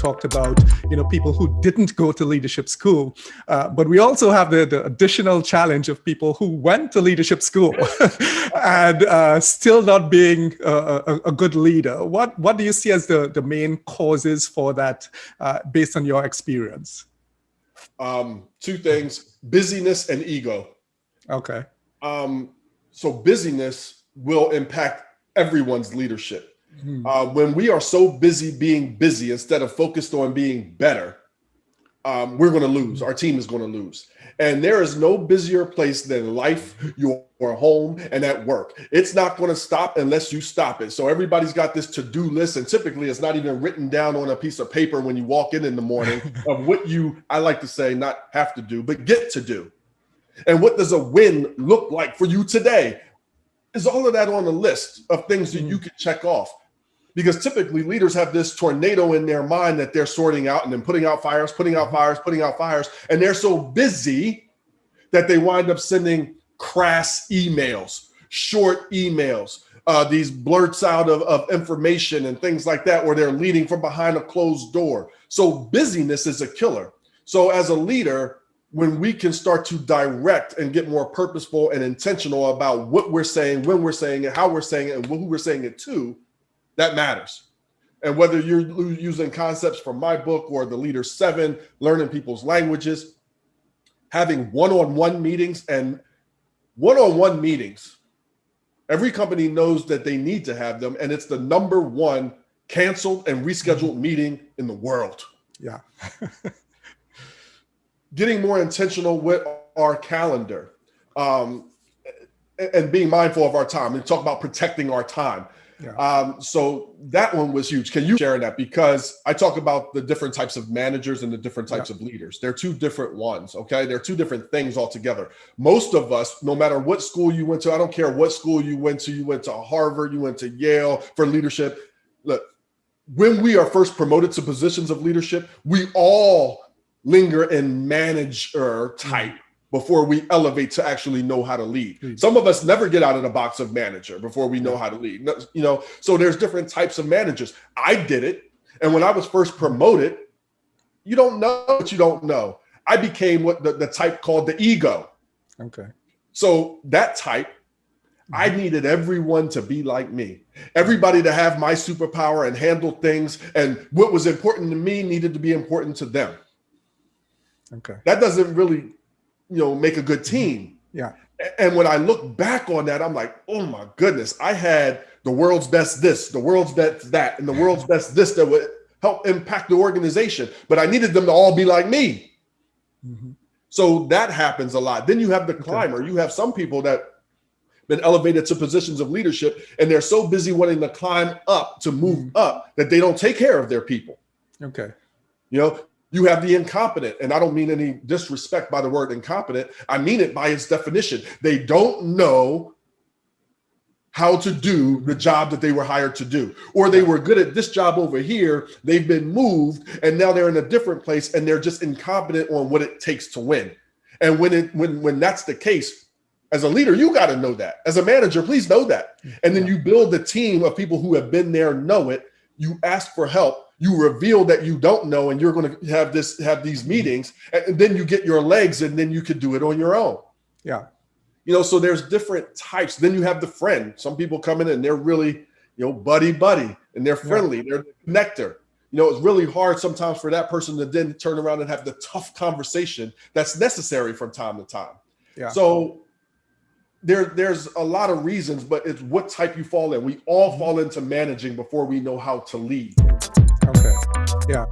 talked about, people who didn't go to leadership school. But we also have the additional challenge of people who went to leadership school and still not being a good leader. What do you see as the main causes for that based on your experience? Two things: busyness and ego. Okay. So busyness will impact everyone's leadership. When we are so busy being busy instead of focused on being better, we're going to lose. Our team is going to lose. And there is no busier place than life, your home, and at work. It's not going to stop unless you stop it. So everybody's got this to-do list, and typically it's not even written down on a piece of paper when you walk in the morning of what you, I like to say, not have to do, but get to do. And what does a win look like for you today? Is all of that on the list of things that you can check off? Because typically leaders have this tornado in their mind that they're sorting out and then putting out fires, putting out fires, putting out fires. And they're so busy that they wind up sending crass emails, short emails, these blurts out of information and things like that, where they're leading from behind a closed door. So busyness is a killer. So as a leader, when we can start to direct and get more purposeful and intentional about what we're saying, when we're saying it, how we're saying it, and who we're saying it to, that matters. And whether you're using concepts from my book or the Leader 7, learning people's languages, having one-on-one meetings, and one-on-one meetings, every company knows that they need to have them, and it's the #1 canceled and rescheduled meeting in the world. Yeah. Getting more intentional with our calendar and being mindful of our time. We talk about protecting our time. Yeah. So that one was huge. Can you share that? Because I talk about the different types of managers and the different types of leaders. They're two different ones, okay? They're two different things altogether. Most of us, no matter what school you went to, I don't care what school you went to Harvard, you went to Yale for leadership. Look, when we are first promoted to positions of leadership, we all linger in manager type before we elevate to actually know how to lead. Some of us never get out of the box of manager before we know how to lead. So there's different types of managers. I did it. And when I was first promoted, you don't know what you don't know. I became what the type called the ego. Okay. So that type, I needed everyone to be like me. Everybody to have my superpower and handle things. And what was important to me needed to be important to them. Okay. That doesn't really make a good team. Yeah. And when I look back on that, I'm like, oh my goodness, I had the world's best this, the world's best that, and the world's best this that would help impact the organization. But I needed them to all be like me. So that happens a lot. Then you have the climber. You have some people that been elevated to positions of leadership, and they're so busy wanting to climb up, to move up, that they don't take care of their people. Okay. You have the incompetent, and I don't mean any disrespect by the word incompetent. I mean it by its definition. They don't know how to do the job that they were hired to do, or they were good at this job over here. They've been moved, and now they're in a different place, and they're just incompetent on what it takes to win. And when that's the case, as a leader, you got to know that. As a manager, please know that. And then you build a team of people who have been there, know it. You ask for help. You reveal that you don't know, and you're going to have these meetings, and then you get your legs, and then you could do it on your own. Yeah. So there's different types. Then you have the friend. Some people come in and they're really, buddy, and they're friendly. Yeah. They're the connector. It's really hard sometimes for that person to then turn around and have the tough conversation that's necessary from time to time. Yeah. So there's a lot of reasons, but it's what type you fall in. We all fall into managing before we know how to lead. Okay. Yeah.